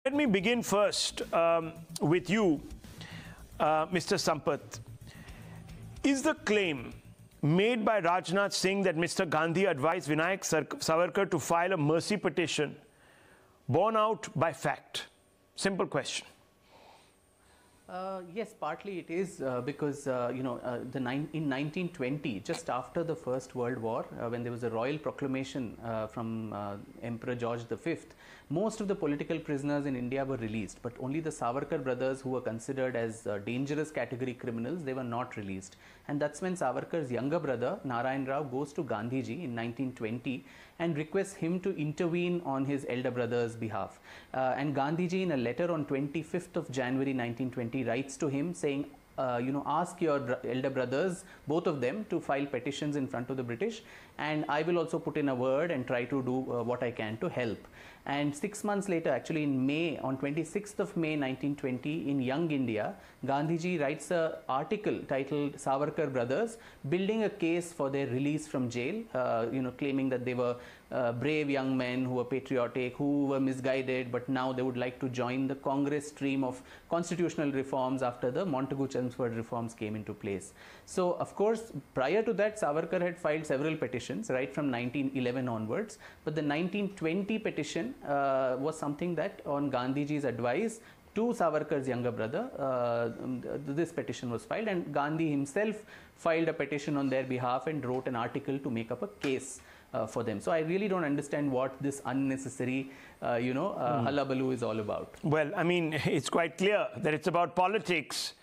Let me begin first with you, Mr. Sampath. Is the claim made by Rajnath Singh that Mr. Gandhi advised Vinayak Savarkar to file a mercy petition borne out by fact? Simple question. Yes, partly it is because in 1920, just after the First World War, when there was a royal proclamation from Emperor George V, most of the political prisoners in India were released, but only the Savarkar brothers, who were considered as dangerous category criminals, they were not released. And that's when Savarkar's younger brother, Narayan Rao, goes to Gandhiji in 1920 and requests him to intervene on his elder brother's behalf. And Gandhiji, in a letter on 25th of January 1920, writes to him saying, ask your elder brothers, both of them, to file petitions in front of the British, and I will also put in a word and try to do what I can to help. And 6 months later, actually in May, on 26th of May 1920, in Young India, Gandhiji writes an article titled Savarkar Brothers, building a case for their release from jail, claiming that they were brave young men who were patriotic, who were misguided, but now they would like to join the Congress stream of constitutional reforms after the Montagu-Chelmsford reforms came into place. So, of course, prior to that, Savarkar had filed several petitions, right from 1911 onwards, but the 1920 petition was something that, on Gandhiji's advice to Savarkar's younger brother, this petition was filed, and Gandhi himself filed a petition on their behalf and wrote an article to make up a case for them. So I really don't understand what this unnecessary, hullabaloo is all about. Well, I mean, it's quite clear that it's about politics.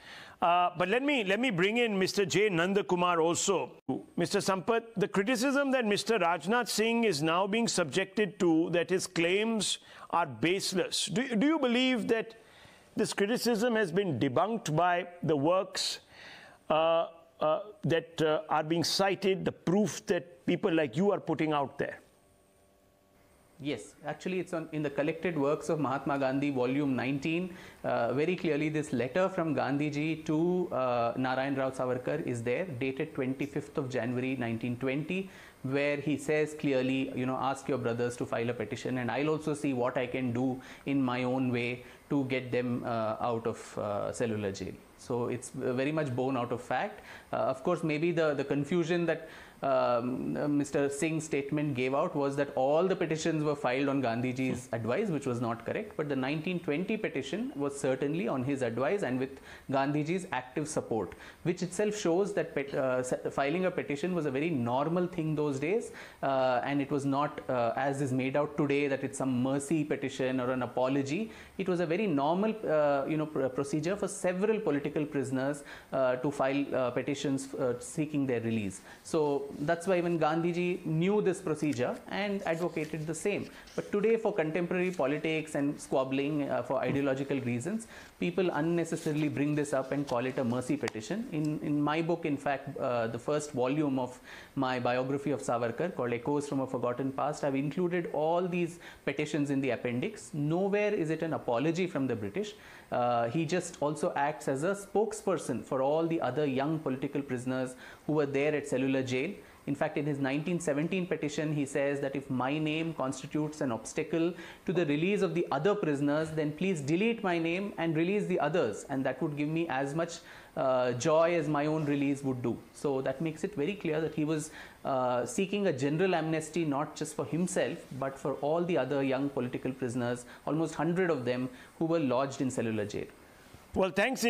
But let me bring in Mr. J. Nandakumar also. Mr. Sampath, the criticism that Mr. Rajnath Singh is now being subjected to, that his claims are baseless. Do you believe that this criticism has been debunked by the works that are being cited, the proof that people like you are putting out there? Yes, actually it's in the collected works of Mahatma Gandhi, volume 19. Very clearly this letter from Gandhiji to Narayan Rao Savarkar is there, dated 25th of January 1920, where he says clearly, ask your brothers to file a petition, and I'll also see what I can do in my own way to get them out of cellular jail. So it's very much born out of fact. Of course, maybe the confusion that Mr. Singh's statement gave out was that all the petitions were filed on Gandhiji's advice, which was not correct. But the 1920 petition was certainly on his advice and with Gandhiji's active support, which itself shows that filing a petition was a very normal thing those days, and it was not as is made out today, that it's some mercy petition or an apology. It was a very normal procedure for several political prisoners to file petitions seeking their release. So that's why when Gandhiji knew this procedure and advocated the same. But today, for contemporary politics and squabbling for ideological reasons, people unnecessarily bring this up and call it a mercy petition. In my book, in fact, the first volume of my biography of Savarkar, called Echoes from a Forgotten Past, I've included all these petitions in the appendix. Nowhere is it an apology from the British. He just also acts as a spokesperson for all the other young political prisoners who were there at cellular jail. In fact, in his 1917 petition, he says that if my name constitutes an obstacle to the release of the other prisoners, then please delete my name and release the others, and that would give me as much joy as my own release would do. So that makes it very clear that he was seeking a general amnesty, not just for himself, but for all the other young political prisoners, almost 100 of them, who were lodged in cellular jail. Well, thanks.